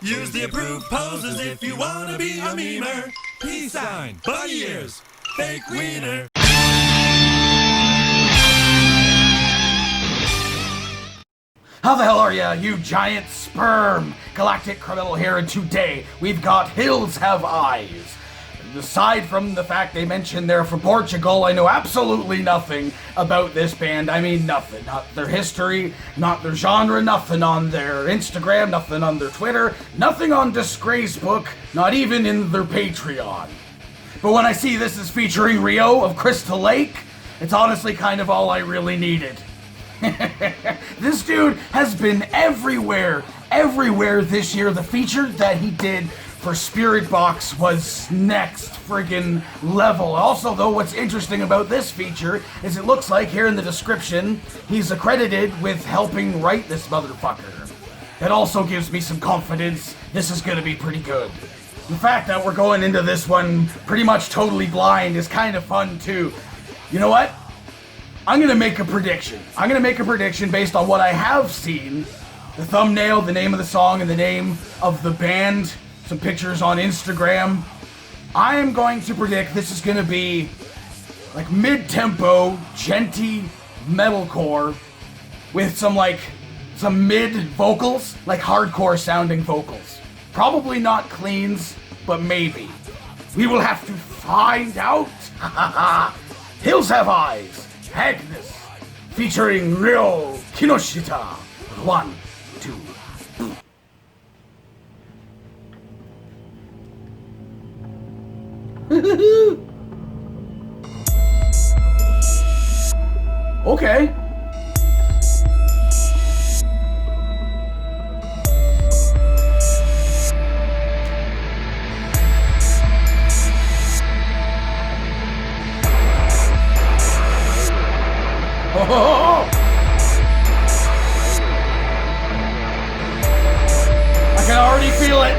Use the approved poses if you wanna be a memer. Peace sign, bunny ears, fake wiener. How the hell are ya, you giant sperm? Galactic criminal here, and today we've got Hills Have Eyes. Aside from the fact they mentioned they're from Portugal, I know absolutely nothing about this band. I mean nothing. Not their history, not their genre, nothing on their Instagram, nothing on their Twitter, nothing on Disgracebook, not even in their Patreon. But when I see this is featuring Rio of Crystal Lake, it's honestly kind of all I really needed. This dude has been everywhere this year. The feature that he did for Spirit Box was next friggin' level. Also, though, what's interesting about this feature is it looks like here in the description, he's accredited with helping write this motherfucker. That also gives me some confidence this is gonna be pretty good. The fact that we're going into this one pretty much totally blind is kind of fun, too. You know what? I'm gonna make a prediction. I'm gonna make a prediction based on what I have seen. The thumbnail, the name of the song, and the name of the band. Some pictures on Instagram. I am going to predict this is gonna be like mid-tempo, genty metalcore with some mid vocals, like hardcore sounding vocals. Probably not cleans, but maybe. We will have to find out. Hills Have Eyes. Agnes, featuring Rio Kinoshita. 1, 2. Okay. Oh! I can already feel it.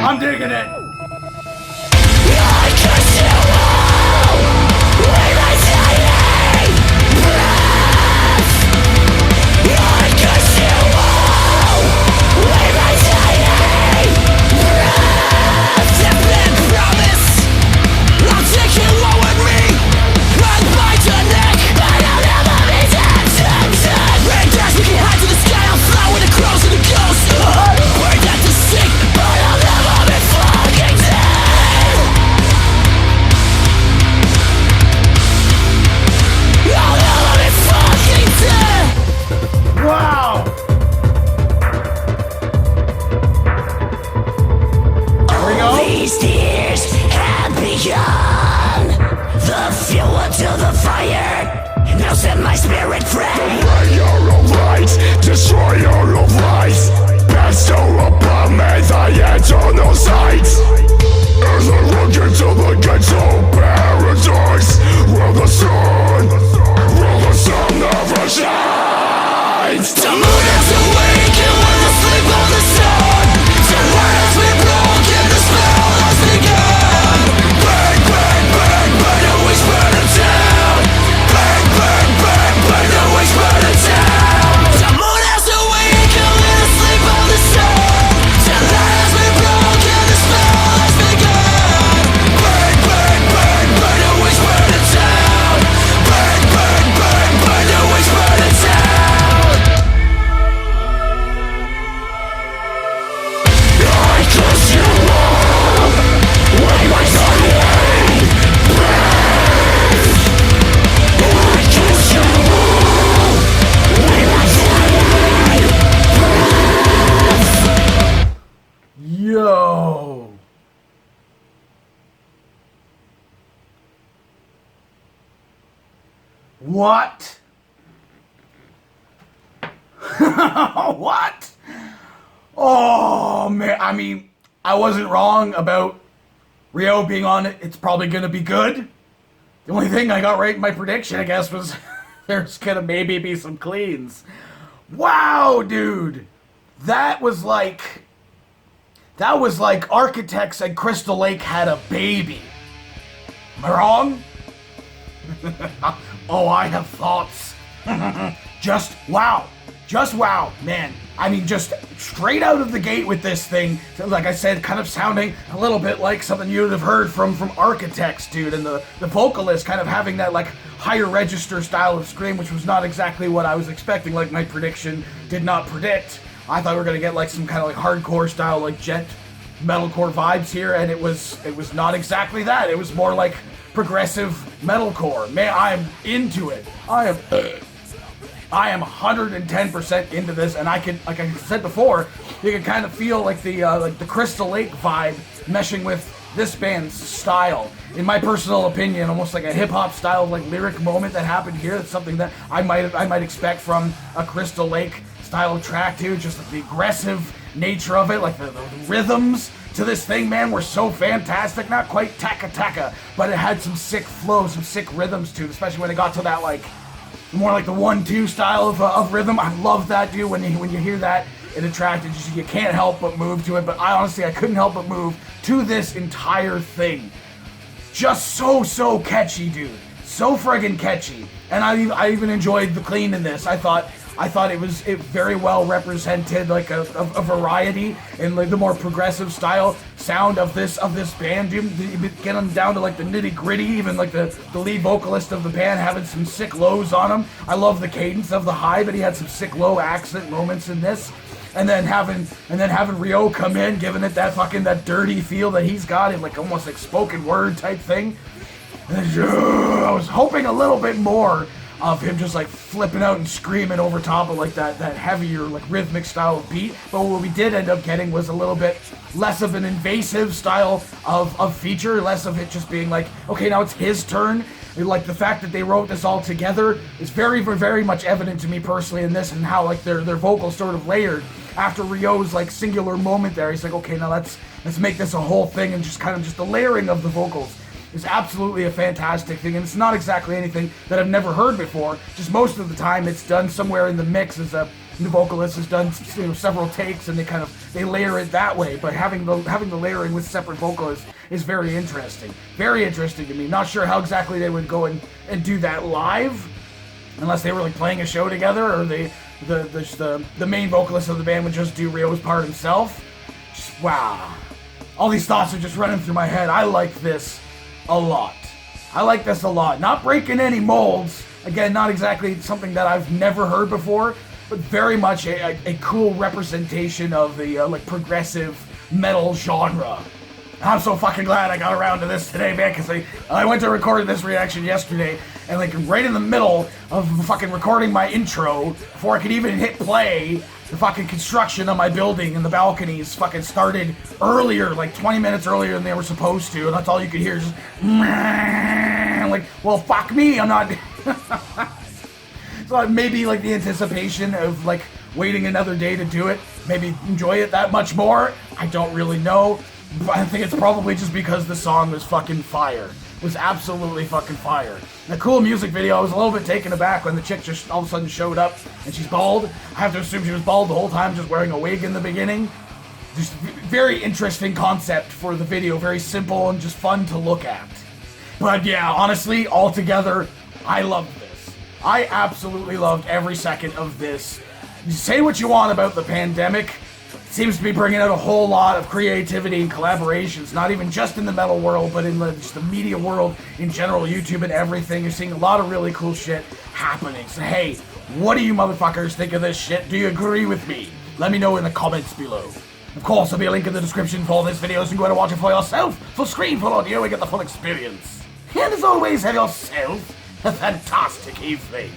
I'm digging it. Forget What? What? Oh, man. I mean, I wasn't wrong about Ryo being on it. It's probably going to be good. The only thing I got right in my prediction, I guess, was there's going to maybe be some cleans. Wow, dude. That was like Architects and Crystal Lake had a baby. Am I wrong? Oh, I have thoughts. Just wow, man. I mean, just straight out of the gate with this thing, like I said, kind of sounding a little bit like something you would have heard from Architects, dude, and the vocalist kind of having that like higher register style of scream, which was not exactly what I was expecting, like my prediction did not predict. I thought we were gonna get like some kind of like hardcore style, like jet metalcore vibes here, and it was not exactly that. It was more like progressive metalcore. Man, I'm into it. I am 110% into this, and I can, like I said before, you can kind of feel like the Crystal Lake vibe meshing with this band's style. In my personal opinion, almost like a hip hop style like lyric moment that happened here. That's something that I might expect from a Crystal Lake style track too. Just like the aggressive nature of it, like the rhythms to this thing, man, were so fantastic. Not quite taka, but it had some sick flows, some sick rhythms to it, especially when it got to that like more like the 1-2 style of rhythm. I love that, dude. When you hear that in a track, you can't help but move to it. But I couldn't help but move to this entire thing. Just so catchy, dude. So friggin' catchy. And I even enjoyed the clean in this. I thought it very well represented like a variety in like the more progressive style sound of this band. You get them down to like the nitty gritty, even like the lead vocalist of the band having some sick lows on him. I love the cadence of the high, but he had some sick low accent moments in this. And then having Ryo come in, giving it that dirty feel that he's got, in like almost like spoken word type thing. And I was hoping a little bit more of him just like flipping out and screaming over top of like that heavier like rhythmic style of beat, but what we did end up getting was a little bit less of an invasive style of feature, less of it just being like, okay, now it's his turn. Like the fact that they wrote this all together is very, very much evident to me personally in this, and how like their vocals sort of layered after Ryo's like singular moment there. He's like, okay, now let's make this a whole thing, and just kind of just the layering of the vocals is absolutely a fantastic thing, and it's not exactly anything that I've never heard before. Just most of the time it's done somewhere in the mix as the vocalist has done several takes, and they layer it that way. But having the layering with separate vocalists is very interesting to me. Not sure how exactly they would go and do that live, unless they were like playing a show together, or the main vocalist of the band would just do Ryo's part himself. Just, wow, all these thoughts are just running through my head. I like this a lot. Not breaking any molds. Again, not exactly something that I've never heard before, but very much a cool representation of the like progressive metal genre. I'm so fucking glad I got around to this today, man, because I went to record this reaction yesterday, and like right in the middle of fucking recording my intro, before I could even hit play, the fucking construction of my building and the balconies fucking started earlier, like 20 minutes earlier than they were supposed to, and that's all you could hear is just like, well, fuck me, I'm not. So maybe like the anticipation of like waiting another day to do it, maybe enjoy it that much more. I don't really know, but I think it's probably just because the song was fucking fire. It was absolutely fucking fire. And a cool music video. I was a little bit taken aback when the chick just all of a sudden showed up and she's bald. I have to assume she was bald the whole time, just wearing a wig in the beginning. Just very interesting concept for the video. Very simple and just fun to look at. But yeah, honestly, altogether, I loved this. I absolutely loved every second of this. You say what you want about the pandemic. It seems to be bringing out a whole lot of creativity and collaborations, not even just in the metal world, but in just the media world in general, YouTube and everything. You're seeing a lot of really cool shit happening. So hey, what do you motherfuckers think of this shit? Do you agree with me? Let me know in the comments below. Of course, there'll be a link in the description for all this video, so you can go and watch it for yourself. Full screen, full audio, and get the full experience. And as always, have yourself a fantastic evening.